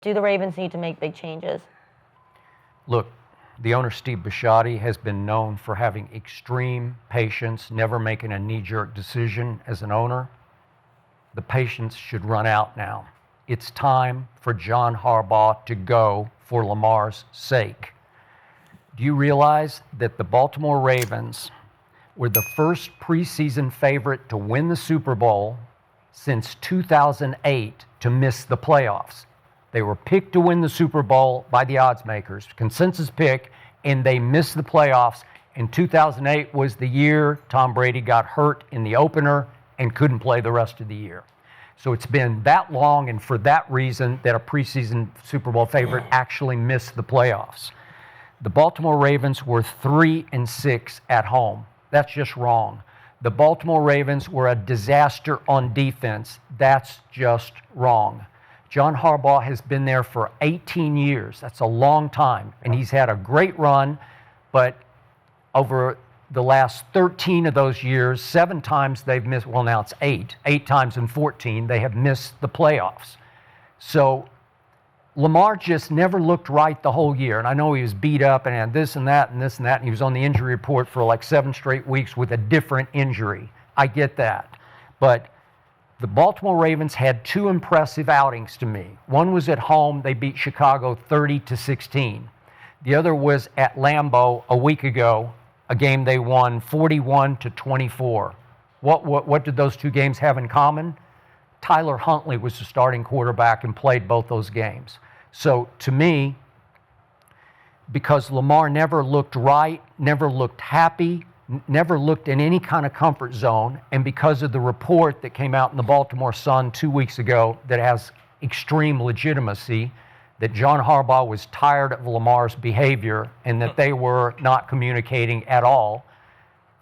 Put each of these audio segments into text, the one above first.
Do the Ravens need to make big changes? Look, the owner, Steve Bisciotti, has been known for having extreme patience, never making a knee-jerk decision as an owner. The patience should run out now. It's time for John Harbaugh to go for Lamar's sake. Do you realize that the Baltimore Ravens were the first preseason favorite to win the Super Bowl since 2008 to miss the playoffs? They were picked to win the Super Bowl by the odds makers, consensus pick, and they missed the playoffs. And 2008 was the year Tom Brady got hurt in the opener and couldn't play the rest of the year. So it's been that long, and for that reason, that a preseason Super Bowl favorite actually missed the playoffs. The Baltimore Ravens were 3-6 at home. That's just wrong. The Baltimore Ravens were a disaster on defense. That's just wrong. John Harbaugh has been there for 18 years. That's a long time. And he's had a great run, but over the last 13 of those years, 7 times they've missed, well, now it's 8. 8 times in 14, they have missed the playoffs. So Lamar just never looked right the whole year. And I know he was beat up and had this and that and this and that, and he was on the injury report for like 7 straight weeks with a different injury. I get that. But the Baltimore Ravens had 2 impressive outings to me. One was at home. They beat Chicago 30-16. The other was at Lambeau a week ago, a game they won 41-24. What did those 2 games have in common? Tyler Huntley was the starting quarterback and played both those games. So to me, because Lamar never looked right, never looked happy, never looked in any kind of comfort zone, and because of the report that came out in the Baltimore Sun 2 weeks ago that has extreme legitimacy, that John Harbaugh was tired of Lamar's behavior and that they were not communicating at all,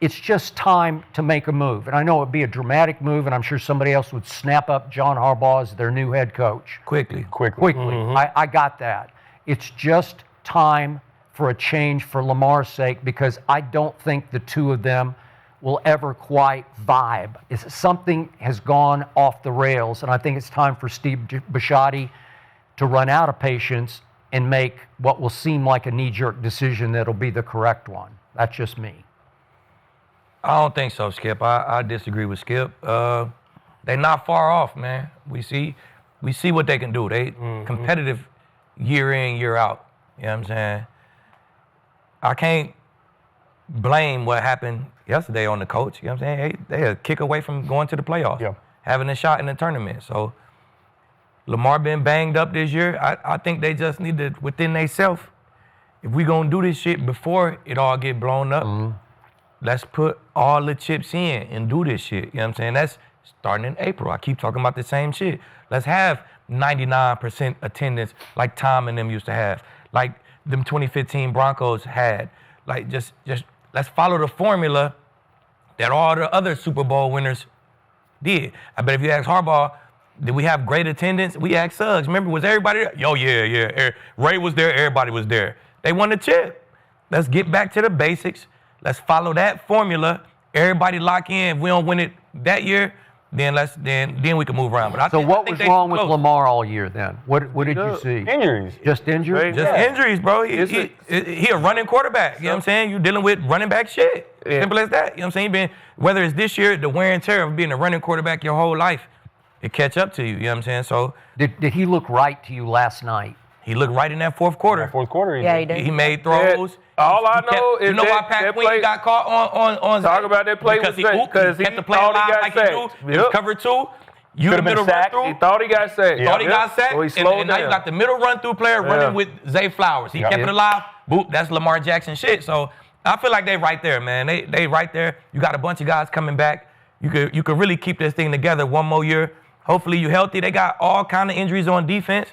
it's just time to make a move. And I know it'd be a dramatic move, and I'm sure somebody else would snap up John Harbaugh as their new head coach. Quickly. Mm-hmm. I got that. It's just time for a change for Lamar's sake, because I don't think the 2 of them will ever quite vibe. Something has gone off the rails, and I think it's time for Steve Bisciotti to run out of patience and make what will seem like a knee-jerk decision that'll be the correct one. That's just me. I don't think so, Skip. I disagree with Skip. They're not far off, man. We see what they can do. They competitive year in, year out. You know what I'm saying? I can't blame what happened yesterday on the coach. You know what I'm saying? They a kick away from going to the playoffs, having a shot in the tournament. So Lamar been banged up this year. I think they just need to, within themselves, if we gonna do this shit before it all get blown up, let's put all the chips in and do this shit. You know what I'm saying? That's starting in April. I keep talking about the same shit. Let's have 99% attendance like Tom and them used to have, like them 2015 Broncos had. Like just let's follow the formula that all the other Super Bowl winners did. I bet if you ask Harbaugh, did we have great attendance? We asked Suggs. Remember, was everybody there? Yo, yeah. Ray was there. Everybody was there. They won the chip. Let's get back to the basics. Let's follow that formula. Everybody lock in. If we don't win it that year, then we can move around. But so what was wrong with Lamar all year then? What did you see? Injuries. Just injuries? Just injuries, bro. He a running quarterback. You know what I'm saying? You're dealing with running back shit. Simple as that. You know what I'm saying? Whether it's this year, the wear and tear of being a running quarterback your whole life, it catch up to you. You know what I'm saying? So did he look right to you last night? He looked right in that fourth quarter. He did. He made throws. All I know is why Pat Quinn got caught on talk about that play because he kept the play alive like he do. It was cover 2. You the middle run through. He thought he got sacked. So he slowed and now you got the middle run through player running with Zay Flowers. He kept it alive. Boop, that's Lamar Jackson shit. So I feel like they right there, man. They right there. You got a bunch of guys coming back. You could really keep this thing together one more year. Hopefully you healthy. They got all kind of injuries on defense.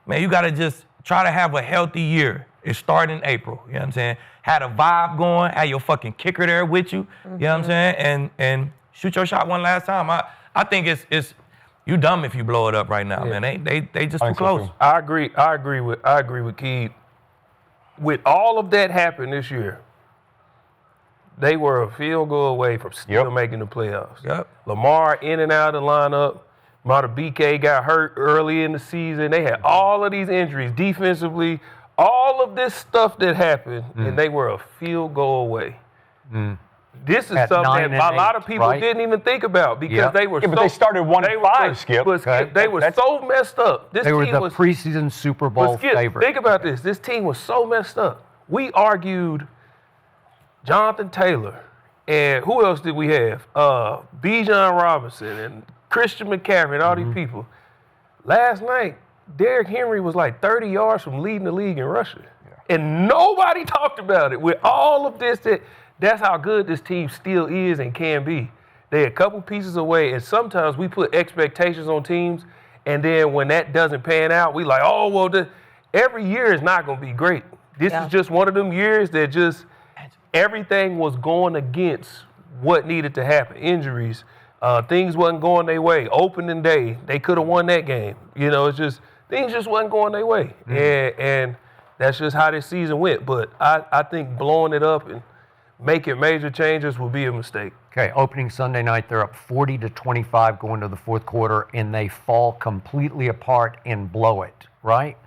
Man, you got to just try to have a healthy year. It started in April, you know what I'm saying? Had a vibe going, had your fucking kicker there with you, you know what I'm saying? And shoot your shot one last time. I think it's you dumb if you blow it up right now, man. They just too close. I agree with Keith. With all of that happened this year, they were a field goal away from still making the playoffs. Yep. Lamar in and out of the lineup. BK got hurt early in the season. They had all of these injuries defensively, all of this stuff that happened, and they were a field goal away. This is At something 9 that and a lot 8, of people right? didn't even think about because they were Yeah, but they started 1-5, Skip. But Skip, they were so messed up. This They were team the was preseason Super Bowl Skip, favorite. think about this. This team was so messed up. We argued Jonathan Taylor, and who else did we have? Bijan Robinson and Christian McCaffrey and all these people. Last night, Derrick Henry was like 30 yards from leading the league in rushing. And nobody talked about it. With all of this, that's how good this team still is and can be. They're a couple pieces away, and sometimes we put expectations on teams, and then when that doesn't pan out, we like, oh, well, every year is not going to be great. This is just one of them years that just everything was going against what needed to happen. Injuries, things wasn't going their way. Opening day, they could have won that game. You know, it's just things just wasn't going their way, and that's just how this season went. But I think blowing it up and making major changes will be a mistake. Okay, opening Sunday night, they're up 40-25 going to the fourth quarter, and they fall completely apart and blow it, right?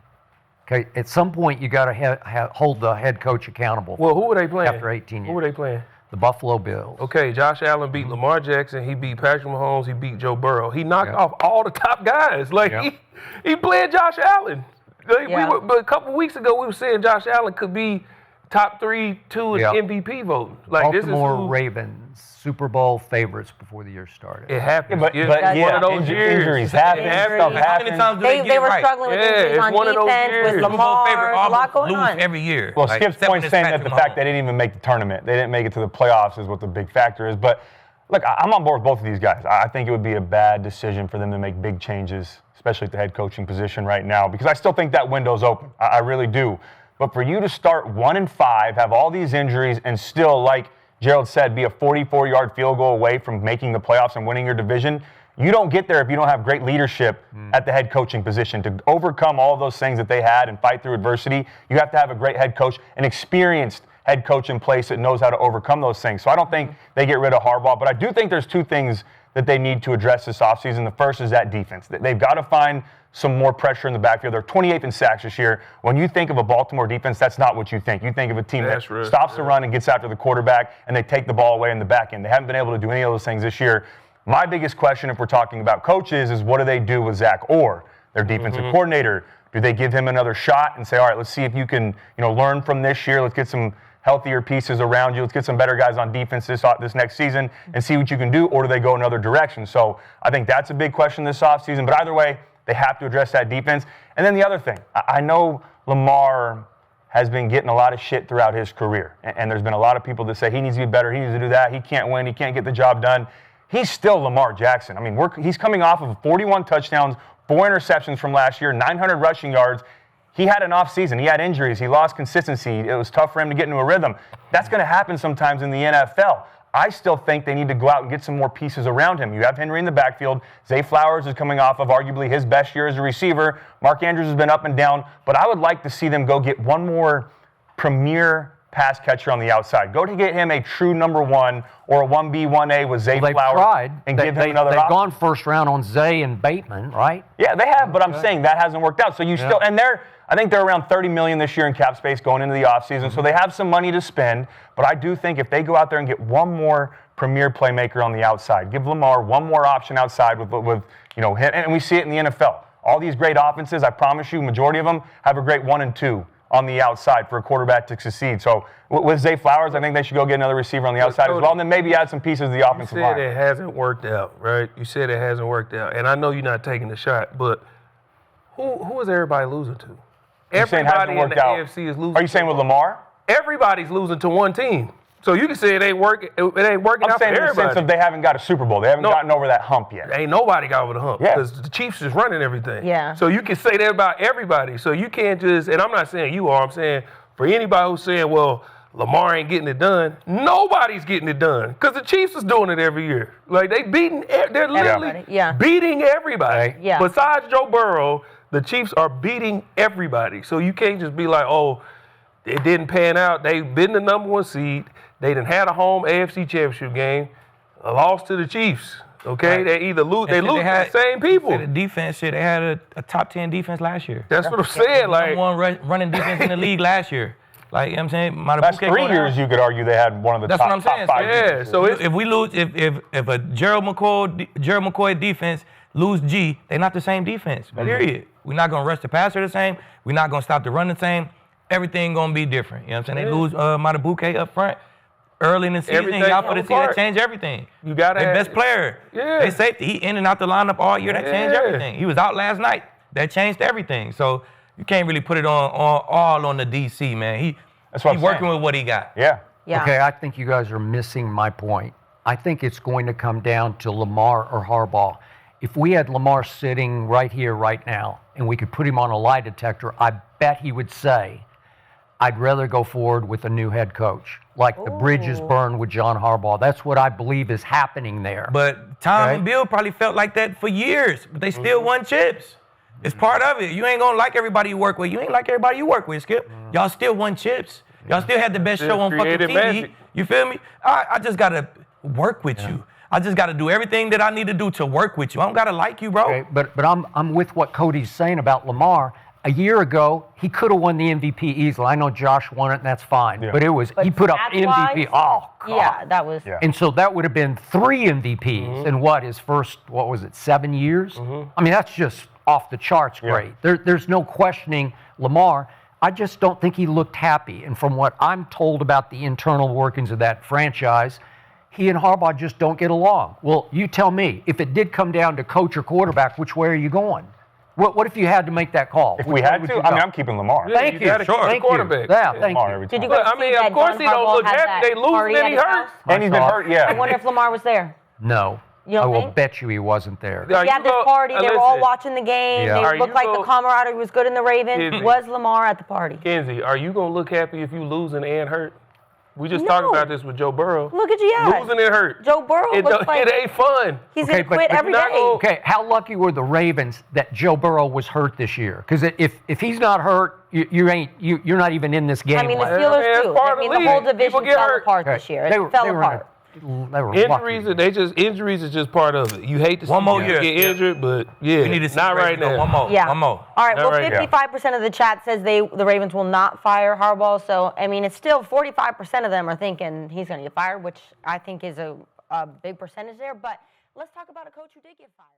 Okay, at some point, you got to hold the head coach accountable. Well, who were they playing? After 18 years. Who were they playing? The Buffalo Bills. Okay, Josh Allen beat Lamar Jackson. He beat Patrick Mahomes. He beat Joe Burrow. He knocked off all the top guys. Like, he played Josh Allen. Like, but a couple weeks ago, we were saying Josh Allen could be top 3, 2 in MVP voting. Like, Baltimore Ravens, Super Bowl favorites before the year stared. It happened. But one of those years. Injuries happen. Stuff How many happens. times do they They get were right? struggling with Yeah, injuries it's on one of those defense years. with Super Bowl favorite Lamar, a lot going lose on. every year. Well, Like, Skip's except when point it's saying that Patrick the fact Mahomes. they didn't even make the tournament, they didn't make it to the playoffs is what the big factor is. But look, I'm on board with both of these guys. I think it would be a bad decision for them to make big changes, especially at the head coaching position right now, because I still think that window's open. I really do. But for you to start 1-5, have all these injuries, and still, like Gerald said, be a 44-yard field goal away from making the playoffs and winning your division, you don't get there if you don't have great leadership at the head coaching position. To overcome all of those things that they had and fight through adversity, you have to have a great head coach, an experienced head coach in place that knows how to overcome those things. So I don't think they get rid of Harbaugh, but I do think there's two things that they need to address this offseason. The first is that defense. They've got to find some more pressure in the backfield. They're 28th in sacks this year. When you think of a Baltimore defense, that's not what you think. You think of a team that stops the run and gets after the quarterback, and they take the ball away in the back end. They haven't been able to do any of those things this year. My biggest question, if we're talking about coaches, is what do they do with Zach Orr, their defensive coordinator? Do they give him another shot and say, all right, let's see if you can, learn from this year. Let's get some healthier pieces around you. Let's get some better guys on defense this next season and see what you can do, or do they go another direction? So I think that's a big question this offseason. But either way, they have to address that defense. And then the other thing, I know Lamar has been getting a lot of shit throughout his career. And there's been a lot of people that say he needs to be better, he needs to do that, he can't win, he can't get the job done. He's still Lamar Jackson. I mean, he's coming off of 41 touchdowns, 4 interceptions from last year, 900 rushing yards. He had an off season. He had injuries. He lost consistency. It was tough for him to get into a rhythm. That's going to happen sometimes in the NFL. I still think they need to go out and get some more pieces around him. You have Henry in the backfield. Zay Flowers is coming off of arguably his best year as a receiver. Mark Andrews has been up and down. But I would like to see them go get one more premier pass catcher on the outside. Go to get him a true number 1 or a 1B, 1A with Zay Flowers. They've tried. And give him another They've option. gone first round on Zay and Bateman, right? Yeah, they have, but I'm saying that hasn't worked out. So you still, and I think they're around $30 million this year in cap space going into the offseason, so they have some money to spend. But I do think if they go out there and get one more premier playmaker on the outside, give Lamar one more option outside with him, and we see it in the NFL. All these great offenses, I promise you, majority of them have a great 1 and 2 on the outside for a quarterback to succeed. So with Zay Flowers, I think they should go get another receiver on the outside as well, and then maybe add some pieces of the offensive line. You said it hasn't worked out, right? You said it hasn't worked out, and I know you're not taking the shot, but who is everybody losing to? Everybody in the AFC is losing. Are you saying with Lamar? Everybody's losing to one team. So you can say it ain't working. It ain't working out for everybody. I'm saying in the sense of they haven't got a Super Bowl. They haven't gotten over that hump yet. Ain't nobody got over the hump because the Chiefs is running everything. Yeah. So you can say that about everybody. So you can't just, and I'm not saying you are, I'm saying for anybody who's saying, well, Lamar ain't getting it done, nobody's getting it done because the Chiefs is doing it every year. Like they're literally beating everybody. Yeah. Besides Joe Burrow, the Chiefs are beating everybody. So you can't just be like, oh, it didn't pan out. They've been the number 1 seed. They done had a home AFC championship game, a loss to the Chiefs. Okay, Right. they either lose, they And lose to the same people. The defense shit. They had a top 10 defense last year. That's what I'm saying. Like, Number one running defense in the league last year. Like, you know what I'm saying? Last 3 years, you could argue they had one of the That's top, what I'm saying. top 5 Yeah, defenses. so it's If we lose, if a Gerald McCoy defense lose G, they're not the same defense. Period. We're not gonna rush the passer the same. We're not gonna stop the run the same. Everything gonna be different. You know what I'm saying? They lose Matabuke up front early in the season. Everything Y'all put fell a team that apart. changed everything. You gotta Their have- best player. Yeah. They safety. He in and out the lineup all year. That changed Yeah. everything. He was out last night. That changed everything. So you can't really put it all on the DC, man. That's what He I'm working saying. with what he got. Yeah. Yeah. Okay, I think you guys are missing my point. I think it's going to come down to Lamar or Harbaugh. If we had Lamar sitting right here, right now, and we could put him on a lie detector, I bet he would say, I'd rather go forward with a new head coach. Like the bridge is burned with John Harbaugh. That's what I believe is happening there. But Tom Okay. and Bill probably felt like that for years, but they still won chips. It's part of it. You ain't gonna like everybody you work with. You ain't like everybody you work with, Skip. Y'all still won chips. Y'all still had the best Still show on fucking created TV. magic. You feel me? I just gotta work with you. I just gotta do everything that I need to do to work with you. I don't gotta like you, bro. Okay, but I'm with what Cody's saying about Lamar. A year ago, he could have won the MVP easily. I know Josh won it, and that's fine. Yeah. But he put up MVP. stats-wise, Oh, God. Yeah, that was. Yeah. And so that would have been 3 MVPs in his first, 7 years? I mean, that's just off the charts great. There's no questioning Lamar. I just don't think he looked happy. And from what I'm told about the internal workings of that franchise, he and Harbaugh just don't get along. Well, you tell me, if it did come down to coach or quarterback, which way are you going? What if you had to make that call? If Which we way had would to, you I mean, go? I'm keeping Lamar. Yeah, Thank you you. gotta keep the Thank quarterback. you. Yeah, Yeah. thank Lamar you. every Did time. you guys I mean, see of that course John he don't Harbaugh look had happy. that They losing party and at he his hurt. house? And he's been hurt, yeah. I wonder if Lamar was there. No. You don't I will think? bet you he wasn't there. Are He had you this go- party. They were all listen, watching the game. Yeah. They Are looked you like go- the camaraderie was good in the Ravens. Kenzie. Was Lamar at the party? Kenzie, are you gonna look happy if you losing and hurt? We just No. talked about this with Joe Burrow. Look at you. Yeah. Losing and hurt. Joe Burrow It, looks like it ain't fun. he's Okay, going to quit but every you're not day. gonna- Okay, how lucky were the Ravens that Joe Burrow was hurt this year? Because if he's not hurt, you're not even in this game. I mean, the like- Yeah, man, Steelers it's too. part I of mean, the the whole league. People division get fell hurt. apart this year. They It were- fell they were apart. They were Injuries, lucky. injuries is just part of it. You hate to see One more people year. get injured, but yeah, We need to see not the right Ravens go now. One more. Yeah. One more. All right. All Well, right, yeah. 55% of the chat says the Ravens will not fire Harbaugh. So I mean, it's still 45% of them are thinking he's going to get fired, which I think is a big percentage there. But let's talk about a coach who did get fired.